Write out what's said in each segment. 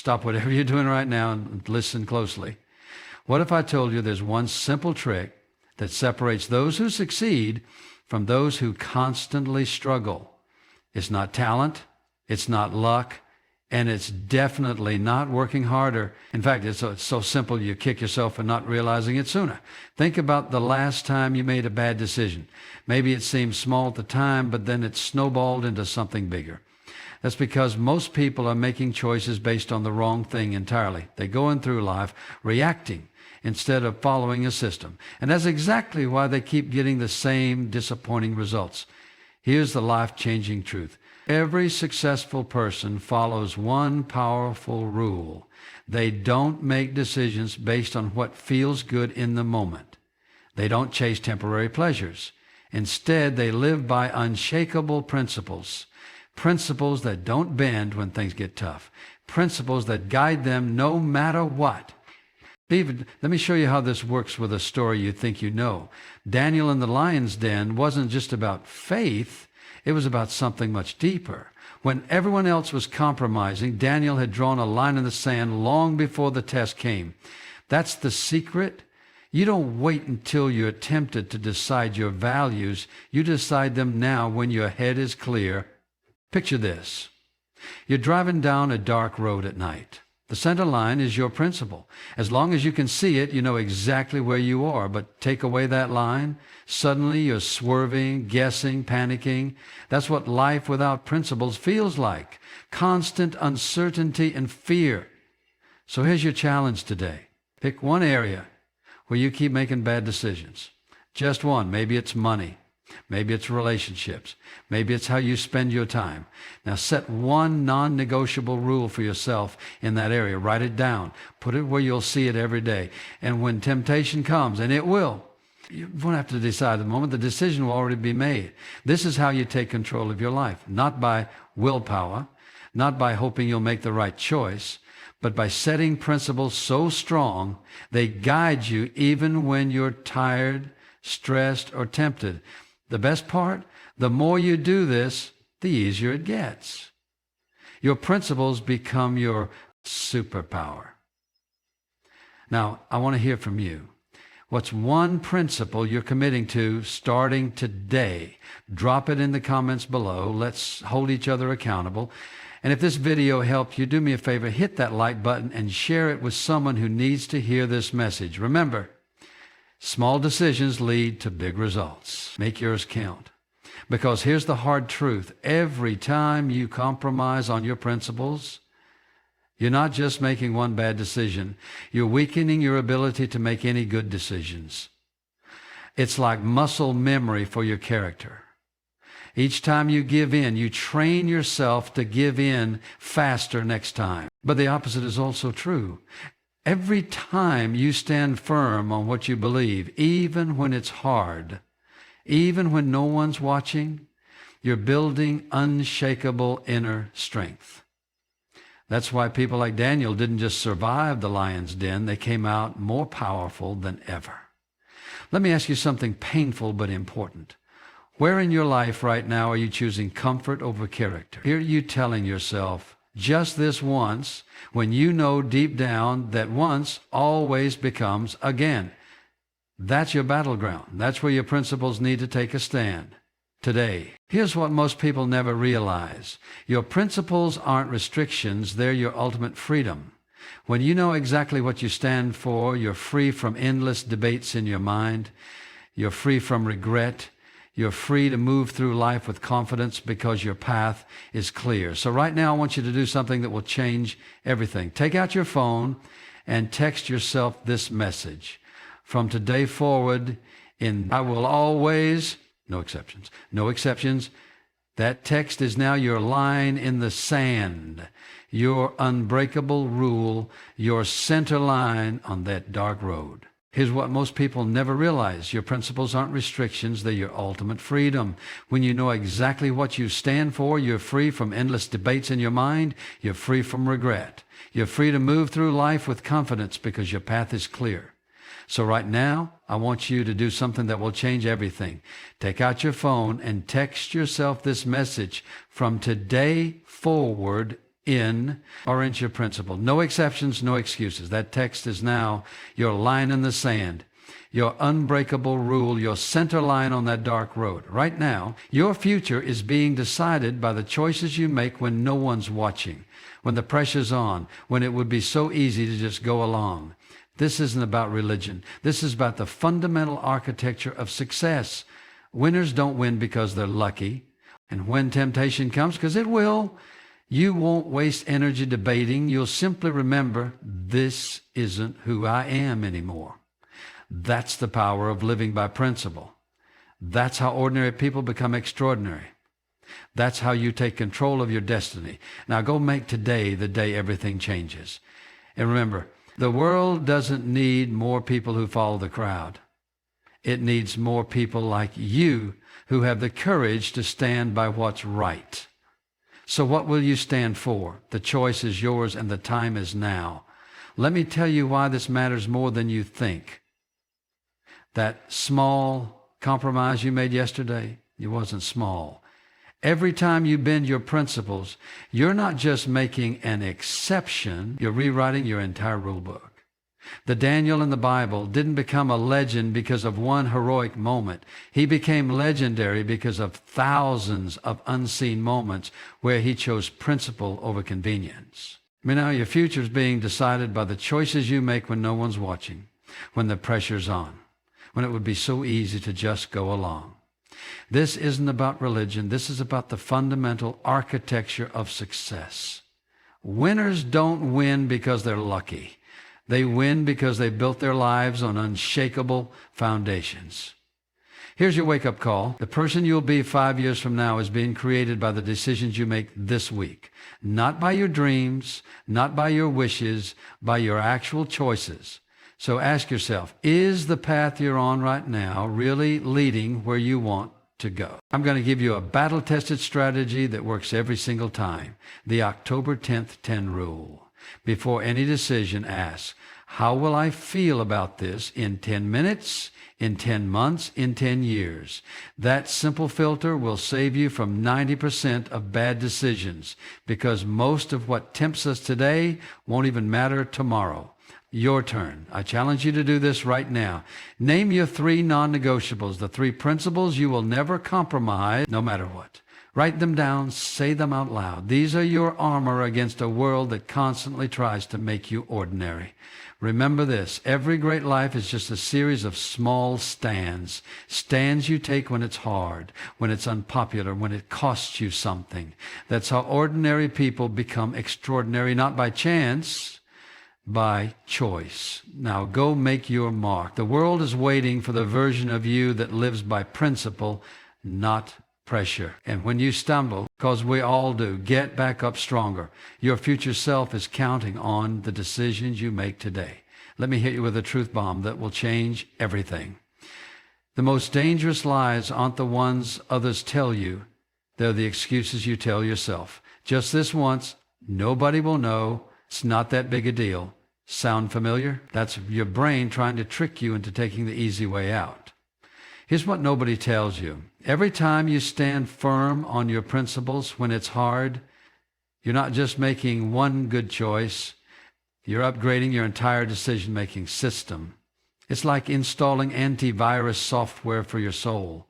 stop whatever you're doing right now and listen closely. What if I told you there's one simple trick that separates those who succeed from those who constantly struggle? It's not talent, it's not luck, and it's definitely not working harder. In fact, it's so simple you kick yourself for not realizing it sooner. Think about the last time you made a bad decision. Maybe it seemed small at the time, but then it snowballed into something bigger. That's because most people are making choices based on the wrong thing entirely. They're going through life reacting instead of following a system. And that's exactly why they keep getting the same disappointing results. Here's the life-changing truth. Every successful person follows one powerful rule. They don't make decisions based on what feels good in the moment. They don't chase temporary pleasures. Instead, they live by unshakable principles. Principles that don't bend when things get tough. Principles that guide them no matter what. David, let me show you how this works with a story you think you know. Daniel in the lion's den wasn't just about faith. It was about something much deeper. When everyone else was compromising, Daniel had drawn a line in the sand long before the test came. That's the secret. You don't wait until you're tempted to decide your values. You decide them now when your head is clear. Picture this. You're driving down a dark road at night. The center line is your principle. As long as you can see it, you know exactly where you are. But take away that line, suddenly you're swerving, guessing, panicking. That's what life without principles feels like. Constant uncertainty and fear. So here's your challenge today. Pick one area where you keep making bad decisions. Just one. Maybe it's money. Maybe it's relationships. Maybe it's how you spend your time. Now set one non-negotiable rule for yourself in that area. Write it down. Put it where you'll see it every day. And when temptation comes, and it will, you won't have to decide at the moment. The decision will already be made. This is how you take control of your life. Not by willpower, not by hoping you'll make the right choice, but by setting principles so strong they guide you even when you're tired, stressed, or tempted. The best part, the more you do this, the easier it gets. Your principles become your superpower. Now, I want to hear from you. What's one principle you're committing to starting today? Drop it in the comments below. Let's hold each other accountable. And if this video helped you, do me a favor, hit that like button and share it with someone who needs to hear this message. Remember, small decisions lead to big results. Make yours count. Because here's the hard truth. Every time you compromise on your principles, you're not just making one bad decision. You're weakening your ability to make any good decisions. It's like muscle memory for your character. Each time you give in, you train yourself to give in faster next time. But the opposite is also true. Every time you stand firm on what you believe, even when it's hard, even when no one's watching, you're building unshakable inner strength. That's why people like Daniel didn't just survive the lion's den, they came out more powerful than ever. Let me ask you something painful but important. Where in your life right now are you choosing comfort over character? Here you telling yourself, just this once, when you know deep down that once always becomes again. That's your battleground. That's where your principles need to take a stand today. Here's what most people never realize. Your principles aren't restrictions. They're your ultimate freedom. When you know exactly what you stand for, you're free from endless debates in your mind. You're free from regret. You're free to move through life with confidence because your path is clear. So right now I want you to do something that will change everything. Take out your phone and text yourself this message. From today forward, I will always, no exceptions. That text is now your line in the sand, your unbreakable rule, your center line on that dark road. Here's what most people never realize. Your principles aren't restrictions. They're your ultimate freedom. When you know exactly what you stand for, you're free from endless debates in your mind. You're free from regret. You're free to move through life with confidence because your path is clear. So right now, I want you to do something that will change everything. Take out your phone and text yourself this message. From today forward, in or into your principle. No exceptions, no excuses. That text is now your line in the sand, your unbreakable rule, your center line on that dark road. Right now, your future is being decided by the choices you make when no one's watching, when the pressure's on, when it would be so easy to just go along. This isn't about religion. This is about the fundamental architecture of success. Winners don't win because they're lucky. And when temptation comes, because it will, you won't waste energy debating. You'll simply remember, this isn't who I am anymore. That's the power of living by principle. That's how ordinary people become extraordinary. That's how you take control of your destiny. Now go make today the day everything changes. And remember, the world doesn't need more people who follow the crowd. It needs more people like you who have the courage to stand by what's right. So what will you stand for? The choice is yours and the time is now. Let me tell you why this matters more than you think. That small compromise you made yesterday, it wasn't small. Every time you bend your principles, you're not just making an exception, you're rewriting your entire rule book. The Daniel in the Bible didn't become a legend because of one heroic moment. He became legendary because of thousands of unseen moments where he chose principle over convenience. Now your future is being decided by the choices you make when no one's watching, when the pressure's on, when it would be so easy to just go along. This isn't about religion. This is about the fundamental architecture of success. Winners don't win because they're lucky. They win because they built their lives on unshakable foundations. Here's your wake-up call. The person you'll be 5 years from now is being created by the decisions you make this week. Not by your dreams, not by your wishes, by your actual choices. So ask yourself, is the path you're on right now really leading where you want to go? I'm going to give you a battle-tested strategy that works every single time. The October 10th 10 rule. Before any decision, ask, how will I feel about this in 10 minutes, in 10 months, in 10 years? That simple filter will save you from 90% of bad decisions, because most of what tempts us today won't even matter tomorrow. Your turn. I challenge you to do this right now. Name your 3 non-negotiables, the 3 principles you will never compromise no matter what. Write them down, say them out loud. These are your armor against a world that constantly tries to make you ordinary. Remember this, every great life is just a series of small stands. Stands you take when it's hard, when it's unpopular, when it costs you something. That's how ordinary people become extraordinary, not by chance, by choice. Now go make your mark. The world is waiting for the version of you that lives by principle, not pressure. And when you stumble, because we all do, get back up stronger. Your future self is counting on the decisions you make today. Let me hit you with a truth bomb that will change everything. The most dangerous lies aren't the ones others tell you. They're the excuses you tell yourself. Just this once, nobody will know. It's not that big a deal. Sound familiar? That's your brain trying to trick you into taking the easy way out. Here's what nobody tells you. Every time you stand firm on your principles when it's hard, you're not just making one good choice, you're upgrading your entire decision-making system. It's like installing antivirus software for your soul.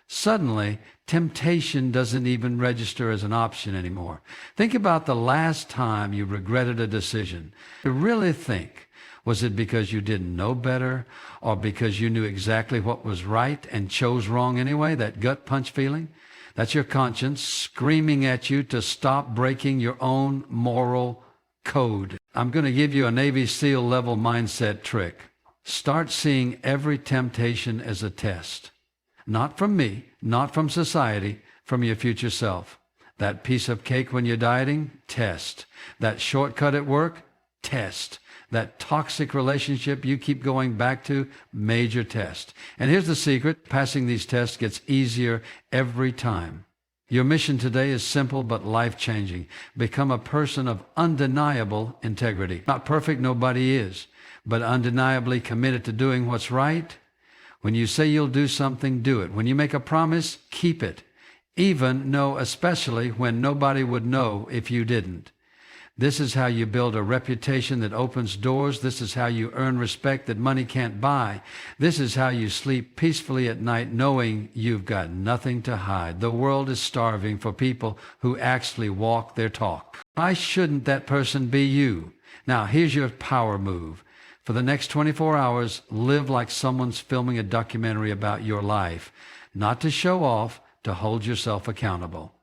Suddenly, temptation doesn't even register as an option anymore. Think about the last time you regretted a decision. You really think, was it because you didn't know better, or because you knew exactly what was right and chose wrong anyway, that gut punch feeling? That's your conscience screaming at you to stop breaking your own moral code. I'm going to give you a Navy SEAL level mindset trick. Start seeing every temptation as a test. Not from me, not from society, from your future self. That piece of cake when you're dieting? Test. That shortcut at work? Test. That toxic relationship you keep going back to? Major test. And here's the secret. Passing these tests gets easier every time. Your mission today is simple but life-changing. Become a person of undeniable integrity. Not perfect, nobody is, but undeniably committed to doing what's right. When you say you'll do something, do it. When you make a promise, keep it. Even, especially when nobody would know if you didn't. This is how you build a reputation that opens doors. This is how you earn respect that money can't buy. This is how you sleep peacefully at night knowing you've got nothing to hide. The world is starving for people who actually walk their talk. Why shouldn't that person be you? Now, here's your power move. For the next 24 hours, live like someone's filming a documentary about your life. Not to show off, to hold yourself accountable.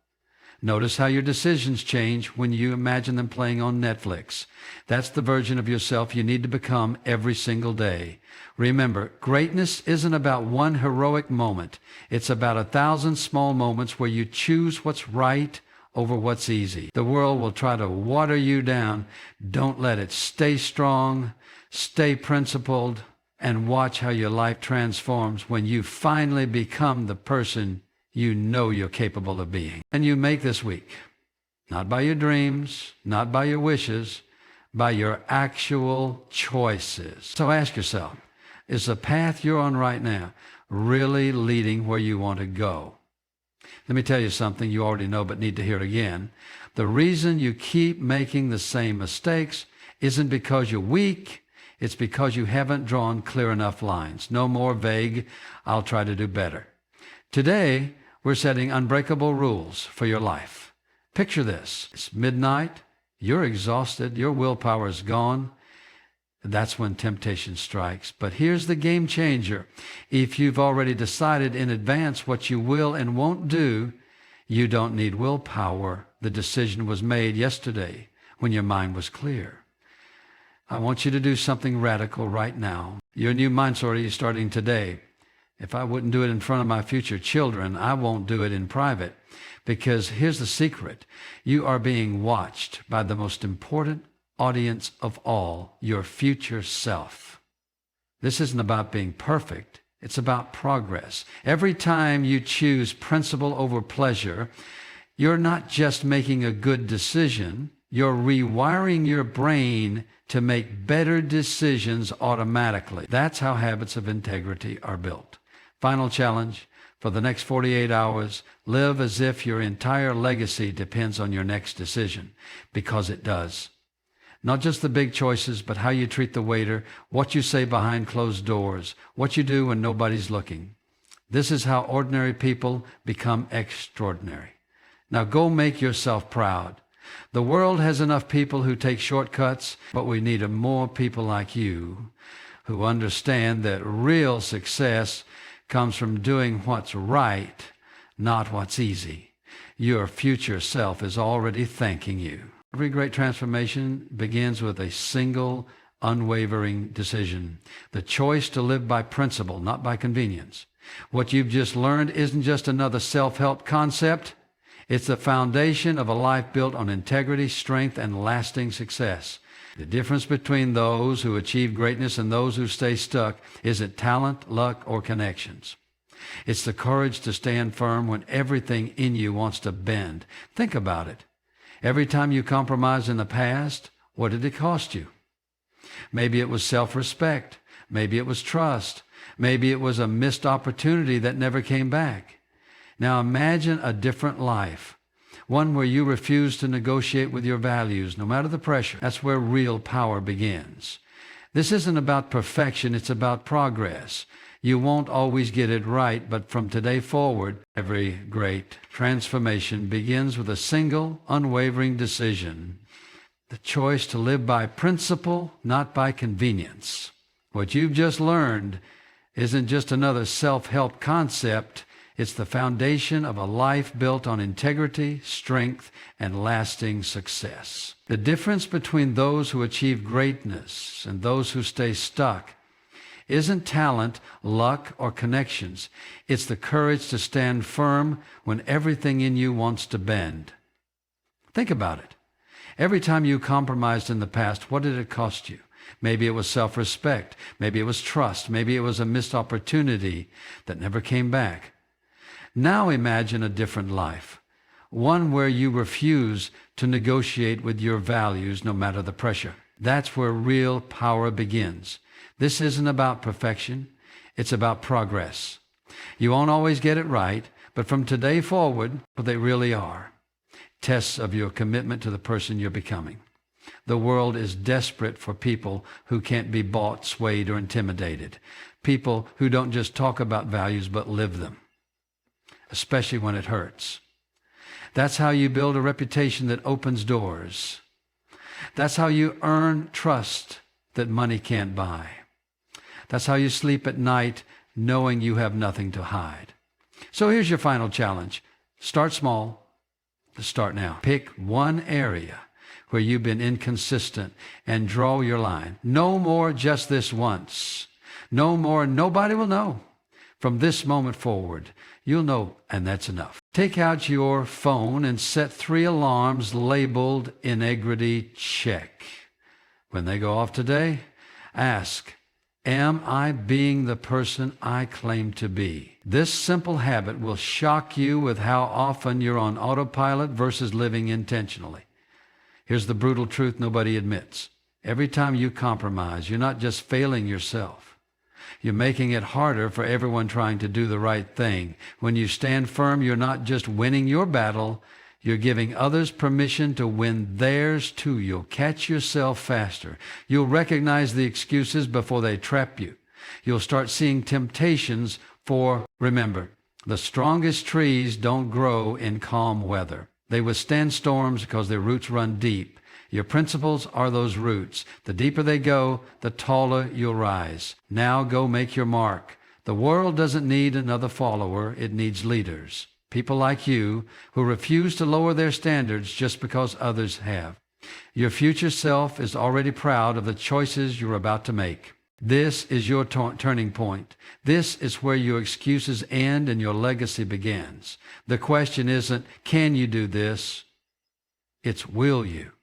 Notice how your decisions change when you imagine them playing on Netflix. That's the version of yourself you need to become every single day. Remember, greatness isn't about one heroic moment. It's about 1,000 small moments where you choose what's right over what's easy. The world will try to water you down. Don't let it. Stay strong, stay principled, and watch how your life transforms when you finally become the person you know you're capable of being. And you make this week, not by your dreams, not by your wishes, by your actual choices. So ask yourself, is the path you're on right now really leading where you want to go? Let me tell you something you already know but need to hear it again. The reason you keep making the same mistakes isn't because you're weak. It's because you haven't drawn clear enough lines. No more vague, I'll try to do better. Today, we're setting unbreakable rules for your life. Picture this. It's midnight. You're exhausted. Your willpower is gone. That's when temptation strikes. But here's the game changer. If you've already decided in advance what you will and won't do, you don't need willpower. The decision was made yesterday when your mind was clear. I want you to do something radical right now. Your new mind's already starting today. If I wouldn't do it in front of my future children, I won't do it in private. Because here's the secret. You are being watched by the most important audience of all, your future self. This isn't about being perfect. It's about progress. Every time you choose principle over pleasure, you're not just making a good decision. You're rewiring your brain to make better decisions automatically. That's how habits of integrity are built. Final challenge. For the next 48 hours, live as if your entire legacy depends on your next decision, because it does. Not just the big choices, but how you treat the waiter, what you say behind closed doors, what you do when nobody's looking. This is how ordinary people become extraordinary. Now go make yourself proud. The world has enough people who take shortcuts, but we need more people like you who understand that real success comes from doing what's right, not what's easy. Your future self is already thanking you. Every great transformation begins with a single, unwavering decision. The choice to live by principle, not by convenience. What you've just learned isn't just another self-help concept. It's the foundation of a life built on integrity, strength, and lasting success. The difference between those who achieve greatness and those who stay stuck isn't talent, luck, or connections. It's the courage to stand firm when everything in you wants to bend. Think about it. Every time you compromised in the past, what did it cost you? Maybe it was self-respect. Maybe it was trust. Maybe it was a missed opportunity that never came back. Now imagine a different life. One where you refuse to negotiate with your values, no matter the pressure. That's where real power begins. This isn't about perfection, it's about progress. You won't always get it right, but from today forward, every great transformation begins with a single, unwavering decision. The choice to live by principle, not by convenience. What you've just learned isn't just another self-help concept. It's the foundation of a life built on integrity, strength, and lasting success. The difference between those who achieve greatness and those who stay stuck isn't talent, luck, or connections. It's the courage to stand firm when everything in you wants to bend. Think about it. Every time you compromised in the past, what did it cost you? Maybe it was self-respect. Maybe it was trust. Maybe it was a missed opportunity that never came back. Now imagine a different life, one where you refuse to negotiate with your values no matter the pressure. That's where real power begins. This isn't about perfection. It's about progress. You won't always get it right, but from today forward, they really are tests of your commitment to the person you're becoming. The world is desperate for people who can't be bought, swayed, or intimidated. People who don't just talk about values but live them, especially when it hurts. That's how you build a reputation that opens doors. That's how you earn trust that money can't buy. That's how you sleep at night knowing you have nothing to hide. So here's your final challenge. Start small. Start now. Pick one area where you've been inconsistent and draw your line. No more just this once. No more, nobody will know. From this moment forward, you'll know, and that's enough. Take out your phone and set 3 alarms labeled integrity check. When they go off today, ask, am I being the person I claim to be? This simple habit will shock you with how often you're on autopilot versus living intentionally. Here's the brutal truth nobody admits. Every time you compromise, you're not just failing yourself. You're making it harder for everyone trying to do the right thing. When you stand firm, you're not just winning your battle, you're giving others permission to win theirs too. You'll catch yourself faster. You'll recognize the excuses before they trap you. You'll start seeing temptations remember, the strongest trees don't grow in calm weather. They withstand storms because their roots run deep. Your principles are those roots. The deeper they go, the taller you'll rise. Now go make your mark. The world doesn't need another follower. It needs leaders. People like you who refuse to lower their standards just because others have. Your future self is already proud of the choices you're about to make. This is your turning point. This is where your excuses end and your legacy begins. The question isn't, can you do this? It's, will you?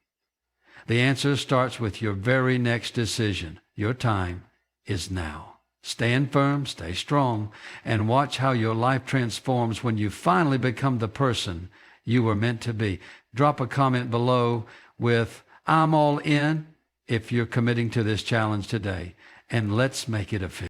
The answer starts with your very next decision. Your time is now. Stand firm, stay strong, and watch how your life transforms when you finally become the person you were meant to be. Drop a comment below with, I'm all in, if you're committing to this challenge today. And let's make it official.